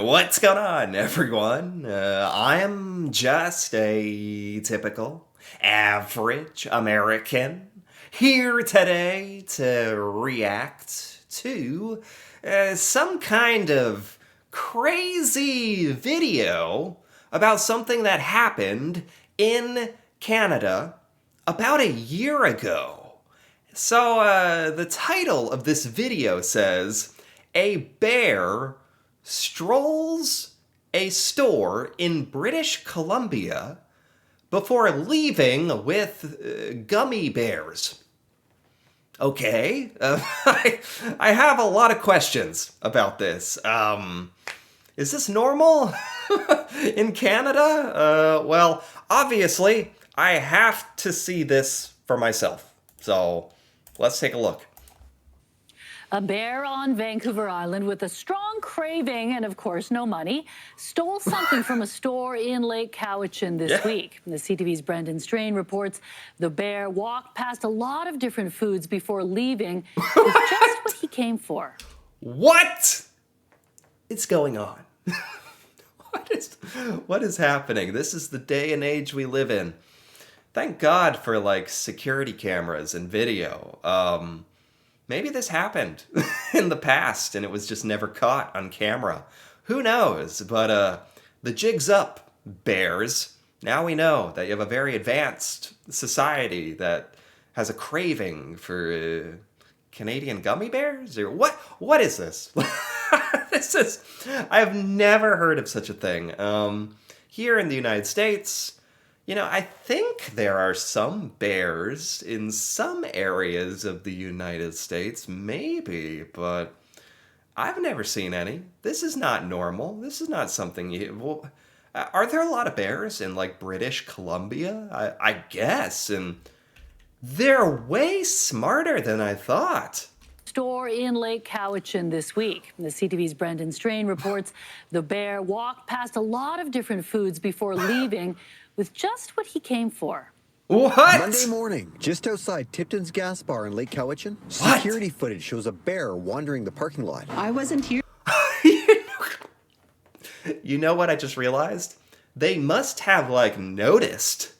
What's going on, everyone? I'm just a typical, average American here today to react to some kind of crazy video about something that happened in Canada about a year ago. So, the title of this video says, "A bear strolls a store in British Columbia before leaving with gummy bears." Okay, I have a lot of questions about this. Is this normal in Canada? Well, obviously, I have to see this for myself. So, let's take a look. A bear on Vancouver Island with a strong craving and, of course, no money stole something from a store in Lake Cowichan this week. The CTV's Brendan Strain reports the bear walked past a lot of different foods before leaving with just what he came for. What is going on? What is happening? This is the day and age we live in. Thank God for like security cameras and video. Maybe this happened in the past and it was just never caught on camera. Who knows? But the jig's up, bears. Now we know that you have a very advanced society that has a craving for Canadian gummy bears? Or what? What is this? This is. I have never heard of such a thing. Here in the United States, I think there are some bears in some areas of the United States, maybe, but I've never seen any. This is not normal. This is not something you. Well, are there a lot of bears in like British Columbia? I guess, and they're way smarter than I thought. Store in Lake Cowichan this week. The CTV's Brendan Strain reports the bear walked past a lot of different foods before leaving with just what he came for. What? Monday morning, just outside Tipton's Gas Bar in Lake Cowichan, security footage shows a bear wandering the parking lot. I wasn't here. You know what I just realized? They must have like noticed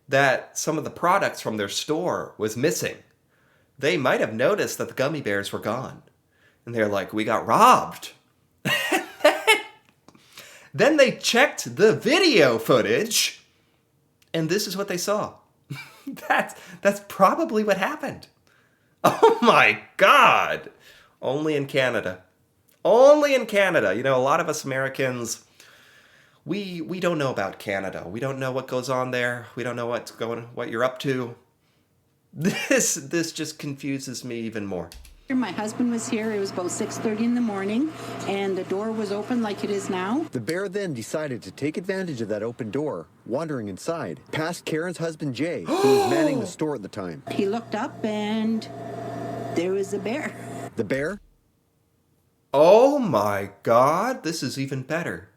that some of the products from their store was missing. They might have noticed that the gummy bears were gone. And they're like, we got robbed. Then they checked the video footage, and this is what they saw. That's probably what happened. Oh my God. Only in Canada. Only in Canada. A lot of us Americans, we don't know about Canada. We don't know what goes on there. We don't know what you're up to. This just confuses me even more. My husband was here. It was about 6:30 in the morning, and the door was open like it is now. The bear then decided to take advantage of that open door, wandering inside, past Karen's husband Jay, who was manning the store at the time. He looked up, and there was a bear. The bear? Oh my God, this is even better.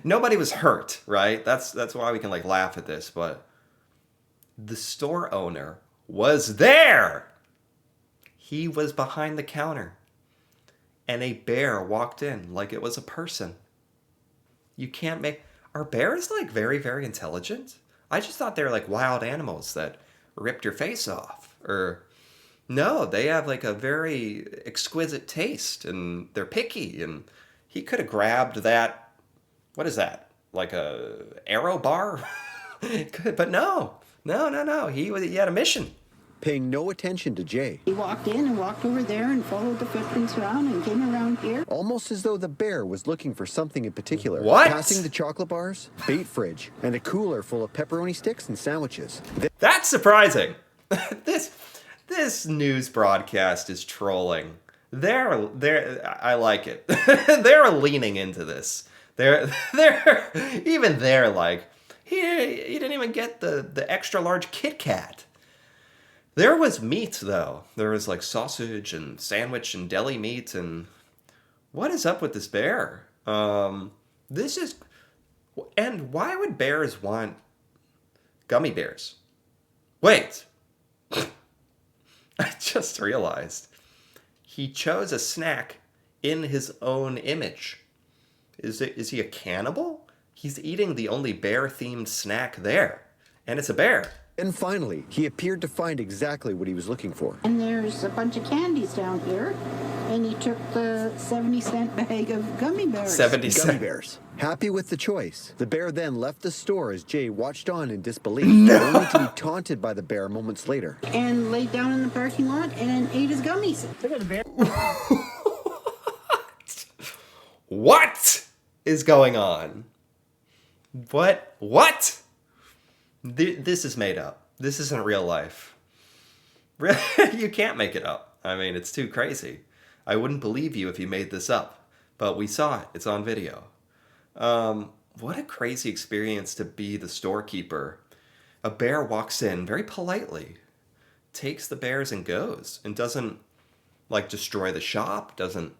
Nobody was hurt, right? That's why we can like laugh at this, but the store owner was there. He was behind the counter, and a bear walked in like it was a person. Are bears like very, very intelligent? I just thought they were like wild animals that ripped your face off. Or no, they have like a very exquisite taste, and they're picky, and he could have grabbed that. What is that? Like a arrow bar? But no. He had a mission. Paying no attention to Jay. He walked in and walked over there and followed the footprints around and came around here. Almost as though the bear was looking for something in particular. What? Passing the chocolate bars, bait fridge, and a cooler full of pepperoni sticks and sandwiches. That's surprising. This news broadcast is trolling. I like it. They're leaning into this. They're like, he didn't even get the extra large Kit Kat. There was meat, though. There was like sausage and sandwich and deli meat. And what is up with this bear? And why would bears want gummy bears? Wait. I just realized he chose a snack in his own image. Is he a cannibal? He's eating the only bear-themed snack there. And it's a bear. And finally, he appeared to find exactly what he was looking for. And there's a bunch of candies down here. And he took the 70-cent bag of gummy bears. 70 Gummy cents. bears. Happy with the choice, the bear then left the store as Jay watched on in disbelief, only to be taunted by the bear moments later. And laid down in the parking lot and ate his gummies. What is going on? What? This is made up. This isn't real life. You can't make it up. I mean, it's too crazy. I wouldn't believe you if you made this up. But we saw it. It's on video. What a crazy experience to be the storekeeper. A bear walks in very politely, takes the bears and goes, and doesn't, like, destroy the shop, doesn't...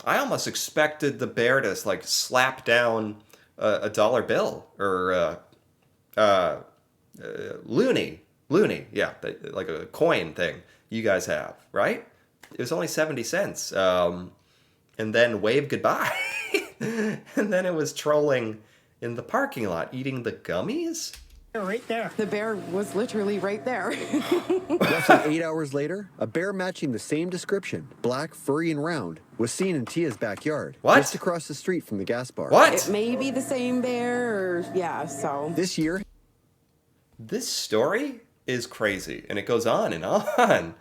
I almost expected the bear to, like, slap down a dollar bill, or loony, yeah, like a coin thing you guys have, right? It was only 70 cents, and then wave goodbye. And then it was trolling in the parking lot, eating the gummies? Right there. The bear was literally right there. Roughly 8 hours later, a bear matching the same description, black, furry, and round, was seen in Tia's backyard, What? just across the street from the gas bar. What? It may be the same bear, or yeah, so. This year, This story is crazy, and it goes on and on.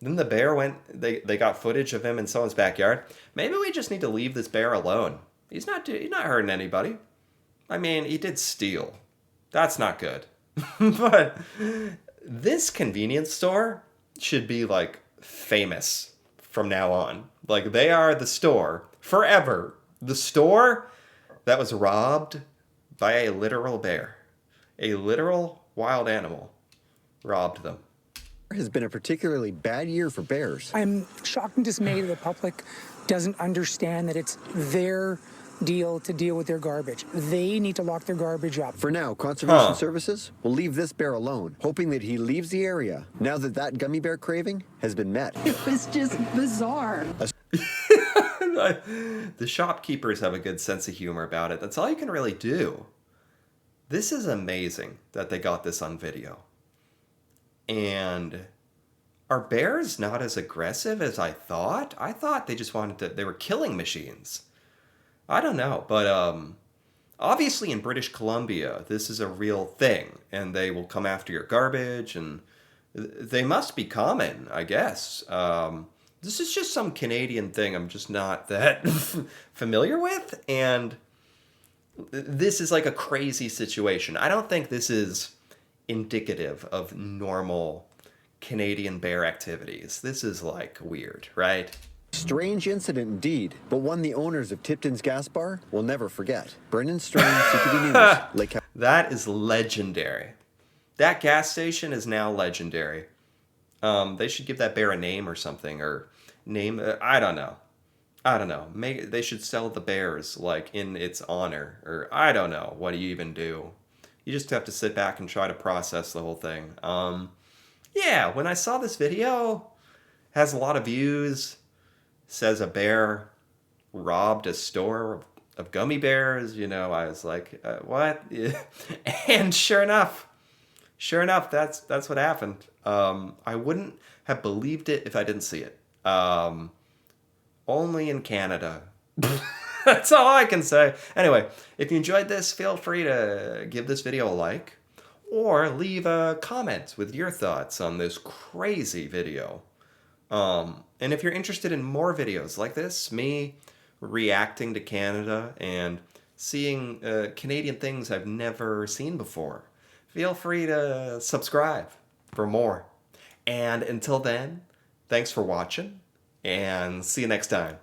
Then the bear went, they got footage of him in someone's backyard. Maybe we just need to leave this bear alone. He's not hurting anybody. I mean, he did steal. That's not good. But this convenience store should be, like, famous from now on. Like, they are the store forever. The store that was robbed by a literal bear. A literal wild animal robbed them. has been a particularly bad year for bears. I'm shocked and dismayed the public doesn't understand that it's their deal to deal with their garbage. They need to lock their garbage up. For now, Conservation Services will leave this bear alone, hoping that he leaves the area now that that gummy bear craving has been met. It was just bizarre. The shopkeepers have a good sense of humor about it. That's all you can really do. This is amazing that they got this on video. And are bears not as aggressive as I thought? I thought they just wanted to, they were killing machines. I don't know, but obviously in British Columbia, this is a real thing, and they will come after your garbage, and they must be common, I guess. This is just some Canadian thing I'm just not that familiar with, and this is like a crazy situation. I don't think this is indicative of normal Canadian bear activities. This is like weird, right? Strange incident indeed, but one the owners of Tipton's Gas Bar will never forget. Brendan Strain, CTV News, Lake. That is legendary. That gas station is now legendary. They should give that bear a name or something, or name. I don't know. They should sell the bears like in its honor, or I don't know. What do you even do? You just have to sit back and try to process the whole thing. Yeah, when I saw this video, has a lot of views. Says a bear robbed a store of gummy bears. You know, I was like, what? And sure enough, that's what happened. I wouldn't have believed it if I didn't see it. Only in Canada. That's all I can say. Anyway, if you enjoyed this, feel free to give this video a like or leave a comment with your thoughts on this crazy video. And if you're interested in more videos like this, me reacting to Canada and seeing Canadian things I've never seen before, feel free to subscribe for more. And until then, thanks for watching, and see you next time.